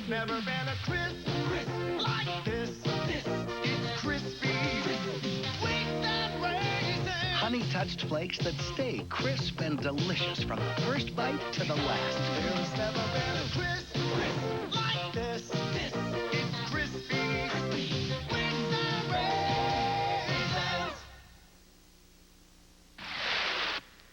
never been a crisp like this. This is crispy. Sweet and raisin. Honey-touched flakes that stay crisp and delicious from the first bite to the last. There's never been a crisp like this. This is crispy. Sweet and raisins.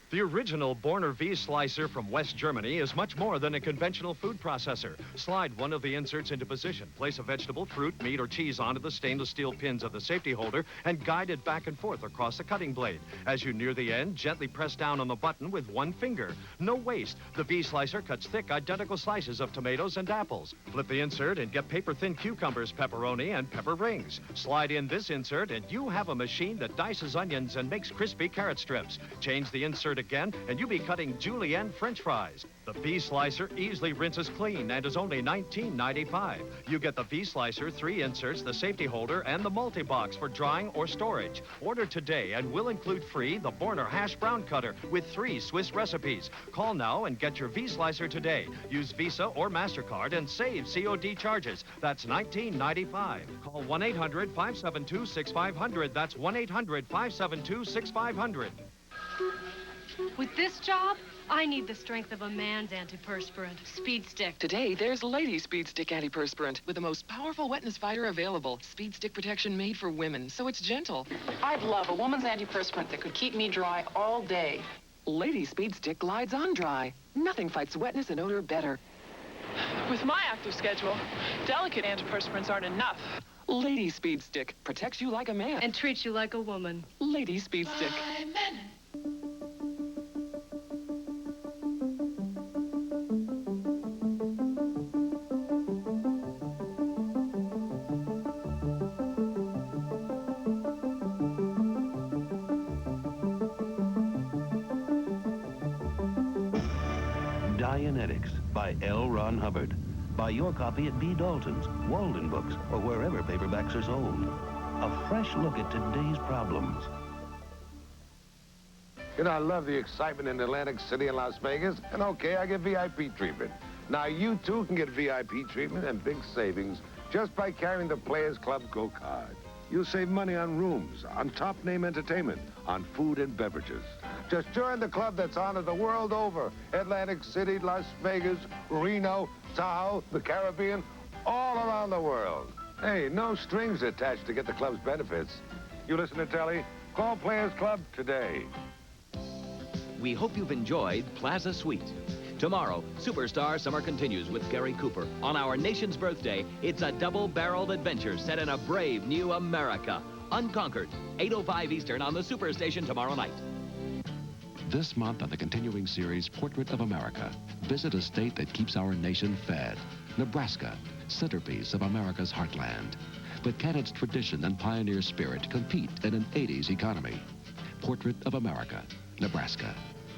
The original Borner V-Slicer from West Germany is much more than a conventional food processor. Slide one of the inserts into position, place a vegetable, fruit, meat, or cheese onto the stainless steel pins of the safety holder, and guide it back and forth across the cutting blade. As you near the end, gently press down on the button with one finger. No waste. The V-Slicer cuts thick, identical slices of tomatoes and apples. Flip the insert and get paper-thin cucumbers, pepperoni, and pepper rings. Slide in this insert, and you have a machine that dices onions and makes crispy carrot strips. Change the insert again, and you'll be cutting julienne French fries. The V-Slicer easily rinses clean and is only $19.95. You get the V-Slicer, 3 inserts, the safety holder, and the multi-box for drying or storage. Order today and we'll include free the Borner hash brown cutter with 3 Swiss recipes. Call now and get your V-Slicer today. Use Visa or MasterCard and save COD charges. That's $19.95. Call 1-800-572-6500. That's 1-800-572-6500. With this job, I need the strength of a man's antiperspirant, Speed Stick. Today, there's Lady Speed Stick Antiperspirant with the most powerful wetness fighter available. Speed Stick protection made for women, so it's gentle. I'd love a woman's antiperspirant that could keep me dry all day. Lady Speed Stick glides on dry. Nothing fights wetness and odor better. With my active schedule, delicate antiperspirants aren't enough. Lady Speed Stick protects you like a man. And treats you like a woman. Lady Speed Stick. Dianetics by L. Ron Hubbard. Buy your copy at B. Dalton's, Walden Books, or wherever paperbacks are sold. A fresh look at today's problems. You know, I love the excitement in Atlantic City and Las Vegas, and okay, I get VIP treatment. Now, you too can get VIP treatment and big savings just by carrying the Players Club Go card. You'll save money on rooms, on top-name entertainment, on food and beverages. Just join the club that's honored the world over. Atlantic City, Las Vegas, Reno, Tahoe, the Caribbean, all around the world. Hey, no strings attached to get the club's benefits. You listen to Telly? Call Players Club today. We hope you've enjoyed Plaza Suite. Tomorrow, Superstar Summer continues with Gary Cooper. On our nation's birthday, it's a double-barreled adventure set in a brave new America. Unconquered, 8:05 Eastern on the Superstation tomorrow night. This month on the continuing series, Portrait of America, visit a state that keeps our nation fed. Nebraska, centerpiece of America's heartland. But can its tradition and pioneer spirit compete in an 80s economy? Portrait of America, Nebraska.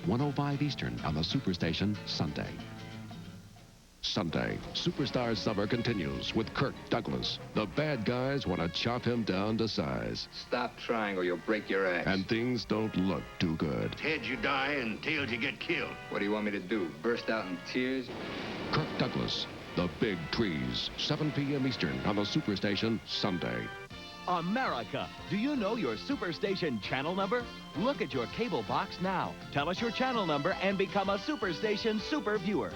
1:05 Eastern on the Superstation, Sunday. Sunday, Superstar Summer continues with Kirk Douglas. The bad guys want to chop him down to size. Stop trying or you'll break your axe. And things don't look too good. Heads you die and tails you get killed. What do you want me to do? Burst out in tears? Kirk Douglas, The Big Trees, 7 p.m. Eastern on the Superstation, Sunday. America, do you know your Superstation channel number? Look at your cable box now. Tell us your channel number and become a Superstation Super Viewer.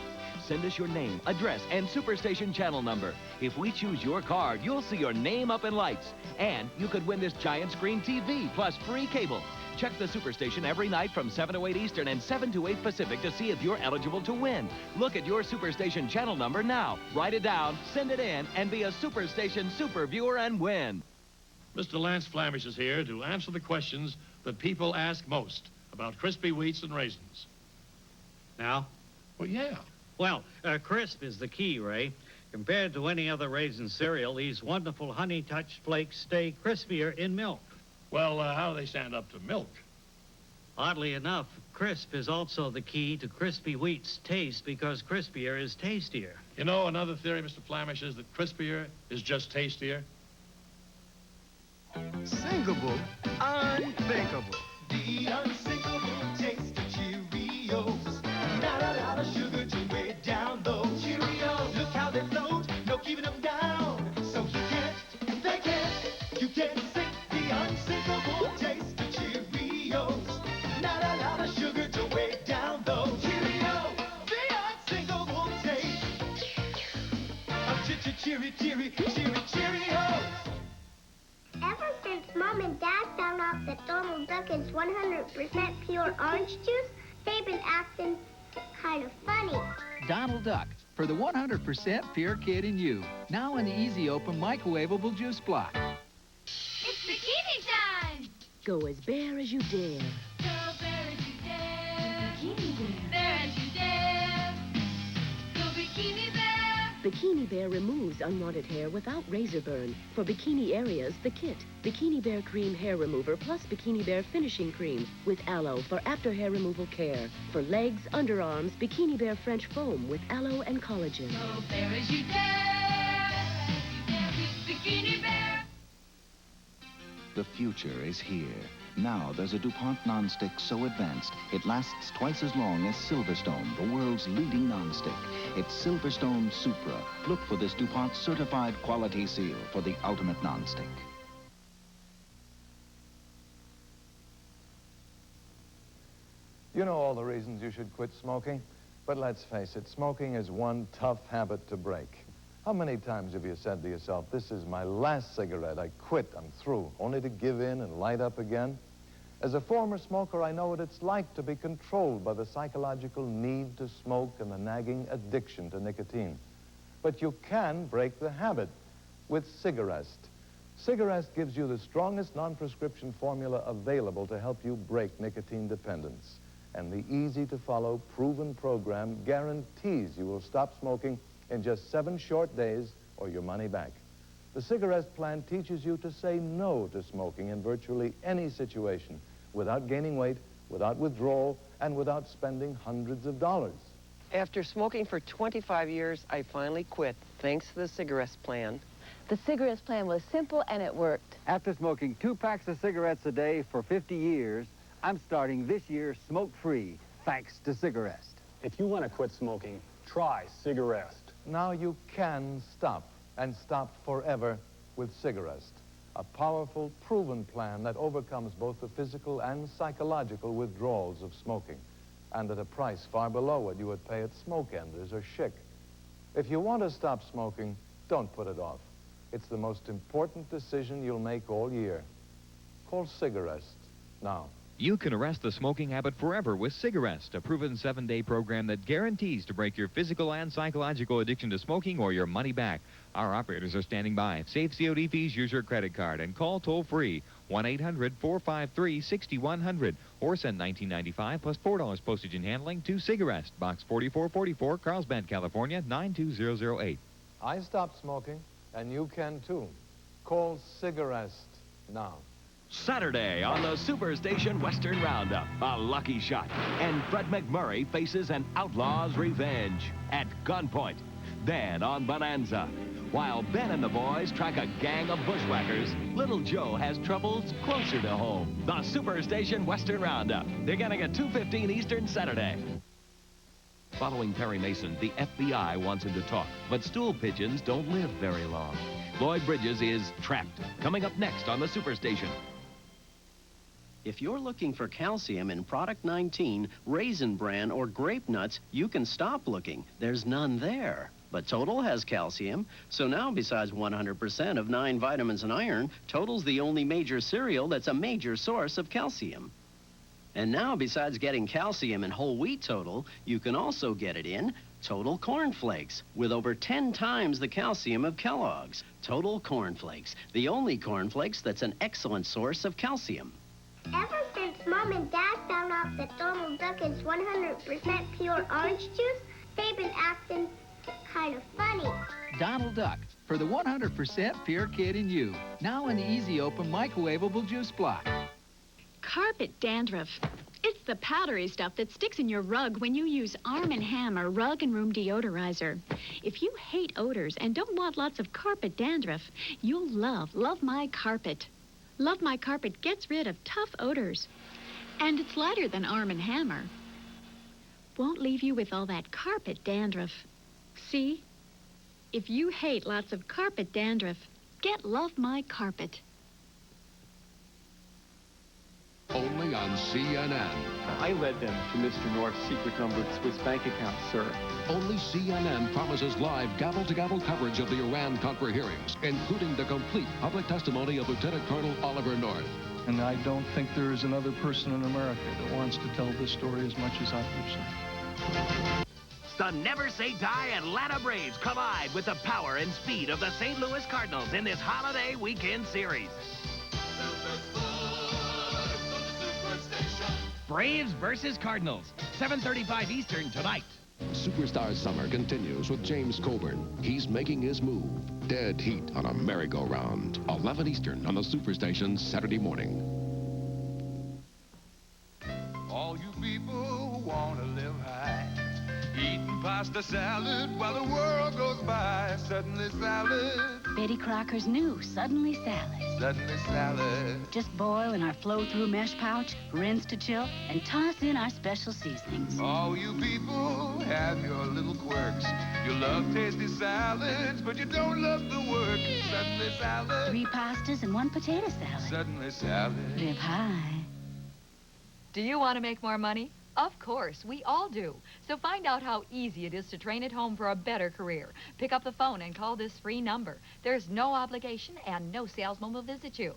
Send us your name, address, and Superstation channel number. If we choose your card, you'll see your name up in lights. And you could win this giant screen TV plus free cable. Check the Superstation every night from 7 to 8 Eastern and 7 to 8 Pacific to see if you're eligible to win. Look at your Superstation channel number now. Write it down, send it in, and be a Superstation Super Viewer and win. Mr. Lance Flamish is here to answer the questions that people ask most about crispy wheats and raisins. Now? Well, yeah. Well, crisp is the key, Ray. Compared to any other raisin cereal, these wonderful honey-touched flakes stay crispier in milk. Well, how do they stand up to milk? Oddly enough, crisp is also the key to crispy wheat's taste because crispier is tastier. You know, another theory, Mr. Flamish, is that crispier is just tastier. Sinkable, unthinkable. The unsinkable taste of Cheerios. Not a lot of sugar to weigh down those Cheerios. Look how they float, no cheery, cheery, cheery, Cheerios. Ever since Mom and Dad found out that Donald Duck is 100% pure orange juice, they've been acting kind of funny. Donald Duck, for the 100% pure kid in you. Now in the easy open microwavable juice block. It's bikini time! Go as bare as you dare. Go bare as you dare. Bikini Bare. Bare as you dare. Go Bikini Bare. Bikini Bare removes unwanted hair without razor burn. For bikini areas, the kit. Bikini Bare Cream Hair Remover plus Bikini Bare Finishing Cream with aloe for after hair removal care. For legs, underarms, Bikini Bare French Foam with aloe and collagen. Go bare as you dare. Bikini Bare. The future is here. Now there's a DuPont nonstick so advanced, it lasts twice as long as SilverStone, the world's leading nonstick. It's SilverStone Supra. Look for this DuPont certified quality seal for the ultimate nonstick. You know all the reasons you should quit smoking, but let's face it, smoking is one tough habit to break. How many times have you said to yourself, this is my last cigarette, I quit, I'm through, only to give in and light up again? As a former smoker, I know what it's like to be controlled by the psychological need to smoke and the nagging addiction to nicotine. But you can break the habit with CigArrest. CigArrest gives you the strongest non-prescription formula available to help you break nicotine dependence. And the easy-to-follow, proven program guarantees you will stop smoking in just 7 short days or your money back. The CigArrest plan teaches you to say no to smoking in virtually any situation without gaining weight, without withdrawal, and without spending hundreds of dollars. After smoking for 25 years, I finally quit, thanks to the CigArrest plan. The CigArrest plan was simple and it worked. After smoking 2 packs of cigarettes a day for 50 years, I'm starting this year smoke-free, thanks to CigArrest. If you want to quit smoking, try CigArrest. Now you can stop, and stop forever with CigArrest. A powerful, proven plan that overcomes both the physical and psychological withdrawals of smoking, and at a price far below what you would pay at Smoke Enders or Schick. If you want to stop smoking, don't put it off. It's the most important decision you'll make all year. Call CigArrest now. You can arrest the smoking habit forever with CigArrest, a proven 7-day program that guarantees to break your physical and psychological addiction to smoking or your money back. Our operators are standing by. Save COD fees, use your credit card, and call toll-free 1-800-453-6100 or send $19.95 plus $4 postage and handling to CigArrest, Box 4444, Carlsbad, California, 92008. I stopped smoking, and you can too. Call CigArrest now. Saturday on the Superstation Western Roundup, a lucky shot, and Fred McMurray faces an outlaw's revenge at gunpoint. Then on Bonanza, while Ben and the boys track a gang of bushwhackers, Little Joe has troubles closer to home. The Superstation Western Roundup, beginning at 2:15 Eastern Saturday. Following Perry Mason, the FBI wants him to talk, but stool pigeons don't live very long. Lloyd Bridges is trapped, coming up next on the Superstation. If you're looking for calcium in Product 19, Raisin Bran, or Grape Nuts, you can stop looking. There's none there. But Total has calcium, so now besides 100% of 9 vitamins and iron, Total's the only major cereal that's a major source of calcium. And now, besides getting calcium in whole wheat Total, you can also get it in Total Corn Flakes, with over 10 times the calcium of Kellogg's. Total Corn Flakes, the only corn flakes that's an excellent source of calcium. Ever since Mom and Dad found out that Donald Duck is 100% pure orange juice, they've been acting kind of funny. Donald Duck, for the 100% pure kid in you. Now in the easy open microwavable juice block. Carpet dandruff. It's the powdery stuff that sticks in your rug when you use Arm & Hammer Rug and Room Deodorizer. If you hate odors and don't want lots of carpet dandruff, you'll love My Carpet. Love My Carpet gets rid of tough odors. And it's lighter than Arm & Hammer. Won't leave you with all that carpet dandruff. See? If you hate lots of carpet dandruff, get Love My Carpet. Only only on CNN. I led them to Mr. North's secret-numbered Swiss bank account, sir. Only CNN promises live gavel-to-gavel coverage of the Iran-Contra hearings, including the complete public testimony of Lieutenant Colonel Oliver North. And I don't think there is another person in America that wants to tell this story as much as I do, sir. The Never Say Die Atlanta Braves collide with the power and speed of the St. Louis Cardinals in this holiday weekend series. Braves versus Cardinals, 7:35 Eastern tonight. Superstar Summer continues with James Coburn. He's making his move. Dead heat on a merry-go-round. 11 Eastern on the Superstation Saturday morning. All you people who want to live high, eating pasta salad while the world goes by. Suddenly salad. Betty Crocker's new Suddenly Salad. Suddenly salad. Just boil in our flow-through mesh pouch, rinse to chill, and toss in our special seasonings. All you people have your little quirks. You love tasty salads, but you don't love the work. Suddenly salad. 3 pastas and 1 potato salad. Suddenly salad. Live high. Do you want to make more money? Of course, we all do. So find out how easy it is to train at home for a better career. Pick up the phone and call this free number. There's no obligation and no salesman will visit you.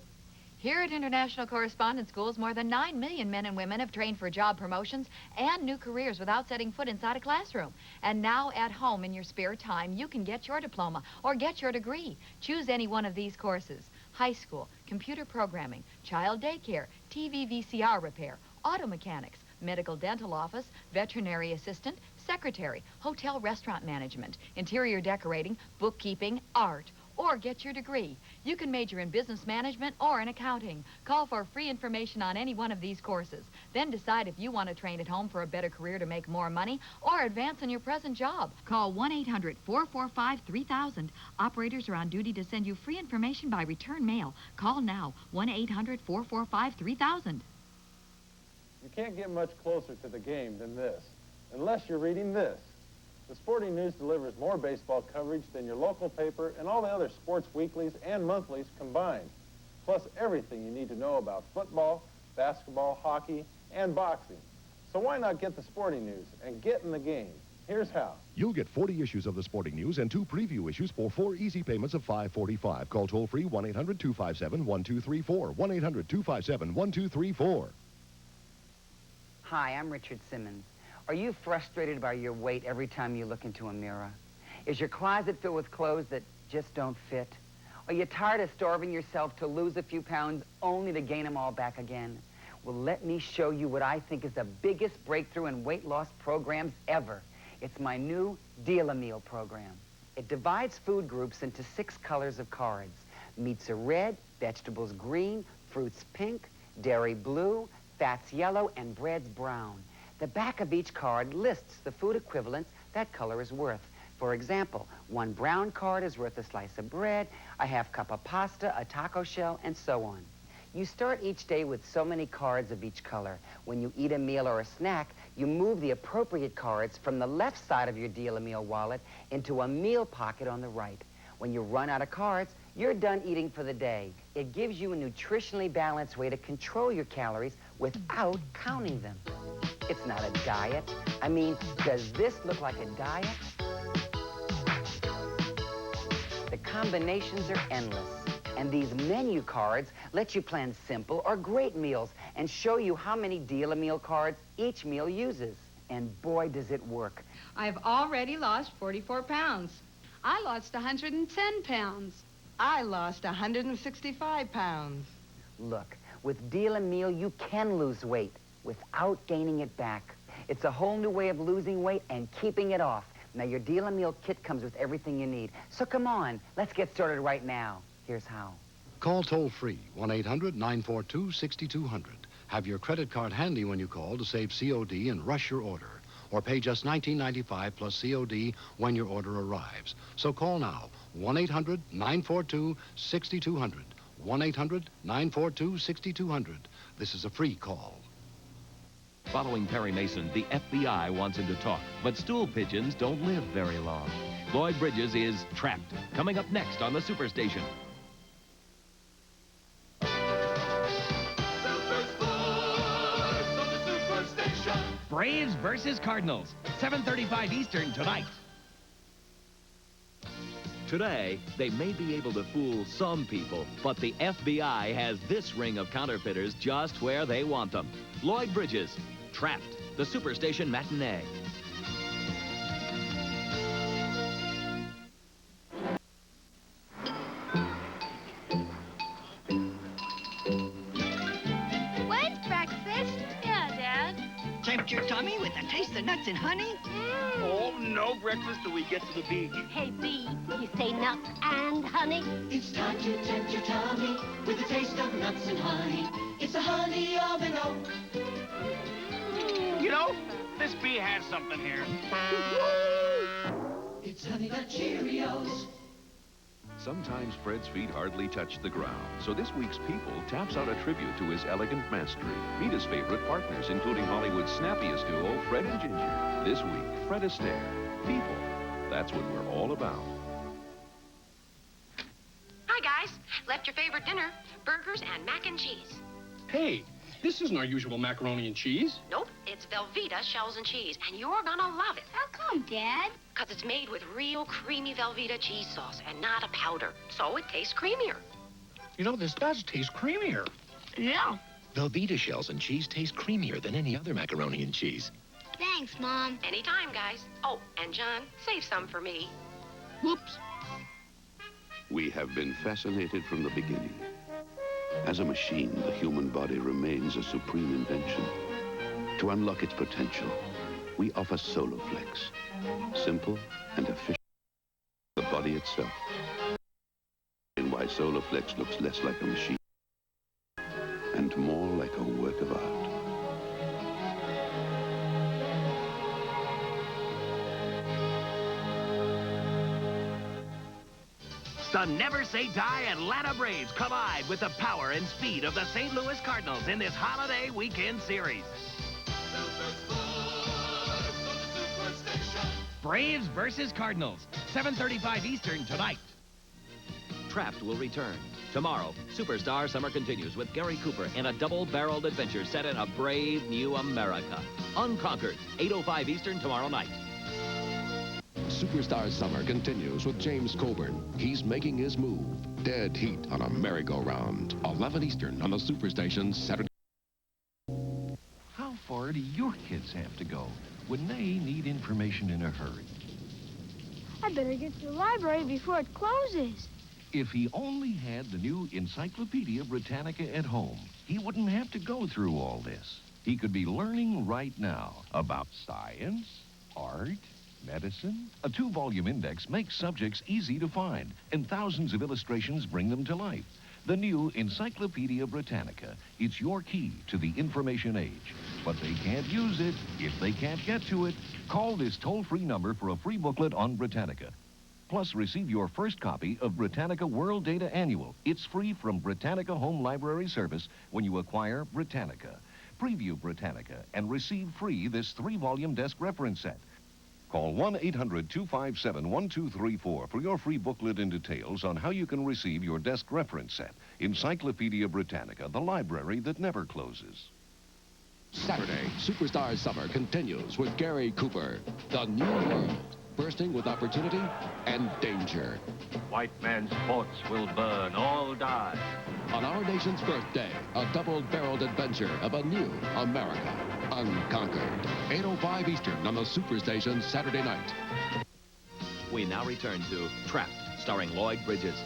Here at International Correspondence Schools, more than 9 million men and women have trained for job promotions and new careers without setting foot inside a classroom. And now at home in your spare time, you can get your diploma or get your degree. Choose any one of these courses: high school, computer programming, child daycare, TV VCR repair, auto mechanics, medical dental office, veterinary assistant, secretary, hotel restaurant management, interior decorating, bookkeeping, art, or get your degree. You can major in business management or in accounting. Call for free information on any one of these courses. Then decide if you want to train at home for a better career to make more money or advance in your present job. Call 1-800-445-3000. Operators are on duty to send you free information by return mail. Call now, 1-800-445-3000. You can't get much closer to the game than this, unless you're reading this. The Sporting News delivers more baseball coverage than your local paper and all the other sports weeklies and monthlies combined, plus everything you need to know about football, basketball, hockey, and boxing. So why not get the Sporting News and get in the game? Here's how. You'll get 40 issues of the Sporting News and 2 preview issues for 4 easy payments of $5.45. Call toll-free 1-800-257-1234. 1-800-257-1234. Hi, I'm Richard Simmons. Are you frustrated by your weight every time you look into a mirror? Is your closet filled with clothes that just don't fit? Are you tired of starving yourself to lose a few pounds only to gain them all back again? Well, let me show you what I think is the biggest breakthrough in weight loss programs ever. It's my new Deal-A-Meal program. It divides food groups into 6 colors of cards. Meats are red, vegetables green, fruits pink, dairy blue, fats yellow, and breads brown. The back of each card lists the food equivalents that color is worth. For example, 1 brown card is worth a slice of bread, a half cup of pasta, a taco shell, and so on. You start each day with so many cards of each color. When you eat a meal or a snack, you move the appropriate cards from the left side of your Deal-A-Meal wallet into a meal pocket on the right. When you run out of cards, you're done eating for the day. It gives you a nutritionally balanced way to control your calories without counting them. It's not a diet. I mean, does this look like a diet? The combinations are endless. And these menu cards let you plan simple or great meals and show you how many Deal-A-Meal cards each meal uses. And boy, does it work. I've already lost 44 pounds. I lost 110 pounds. I lost 165 pounds. Look, with Deal-A-Meal, you can lose weight without gaining it back. It's a whole new way of losing weight and keeping it off. Now, your Deal-A-Meal kit comes with everything you need. So come on, let's get started right now. Here's how. Call toll-free, 1-800-942-6200. Have your credit card handy when you call to save COD and rush your order. Or pay just $19.95 plus COD when your order arrives. So call now, 1-800-942-6200. 1-800-942-6200. This is a free call. Following Perry Mason, the FBI wants him to talk, but stool pigeons don't live very long. Lloyd Bridges is Trapped, coming up next on the Superstation. Braves versus Cardinals, 7:35 Eastern tonight. Today, they may be able to fool some people, but the FBI has this ring of counterfeiters just where they want them. Lloyd Bridges, Trapped, the Superstation Matinee. When's breakfast? Yeah, Dad. Tempt your tummy with a taste of nuts and honey? Oh, no breakfast till we get to the beach. Hey, B, you say nuts and honey? It's time to tempt your tummy with a taste of nuts and honey. It's the honey of an oak. You know, this bee has something here. It's Honey Nut Cheerios. Sometimes Fred's feet hardly touch the ground, so this week's People taps out a tribute to his elegant mastery. Meet his favorite partners, including Hollywood's snappiest duo, Fred and Ginger. This week, Fred Astaire. People. That's what we're all about. Hi, guys. Left your favorite dinner, burgers and mac and cheese. Hey, this isn't our usual macaroni and cheese. Nope, it's Velveeta shells and cheese, and you're gonna love it. How come, Dad? Because it's made with real creamy Velveeta cheese sauce and not a powder, so it tastes creamier. You know, this does taste creamier. Yeah. Velveeta shells and cheese taste creamier than any other macaroni and cheese. Thanks, Mom. Anytime, guys. Oh, and John, save some for me. Whoops. We have been fascinated from the beginning. As a machine, the human body remains a supreme invention. To unlock its potential, we offer Soloflex. Simple and efficient. The body itself. And why Soloflex looks less like a machine and more like a work of art. The Never Say Die Atlanta Braves collide with the power and speed of the St. Louis Cardinals in this holiday weekend series. Braves versus Cardinals, 7:35 Eastern tonight. Trapped will return. Tomorrow, Superstar Summer continues with Gary Cooper in a double-barreled adventure set in a brave new America. Unconquered, 8:05 Eastern tomorrow night. Superstar Summer continues with James Coburn. He's making his move. Dead heat on a merry-go-round. 11 Eastern on the Superstation Saturday. How far do your kids have to go when they need information in a hurry? I better get to the library before it closes. If he only had the new Encyclopedia Britannica at home, he wouldn't have to go through all this. He could be learning right now about science, art, medicine. A 2-volume index makes subjects easy to find, and thousands of illustrations bring them to life. The new Encyclopedia Britannica. It's your key to the information age. But they can't use it if they can't get to it. Call this toll-free number for a free booklet on Britannica. Plus, receive your first copy of Britannica World Data Annual. It's free from Britannica Home Library Service when you acquire Britannica. Preview Britannica and receive free this 3-volume desk reference set. Call 1-800-257-1234 for your free booklet and details on how you can receive your desk reference set. Encyclopedia Britannica, the library that never closes. Saturday, Superstar Summer continues with Gary Cooper. The new world, bursting with opportunity and danger. White man's forts will burn, all die. On our nation's birthday, a double-barreled adventure of a new America. Unconquered. 8:05 Eastern on the Superstation Saturday night. We now return to Trapped, starring Lloyd Bridges.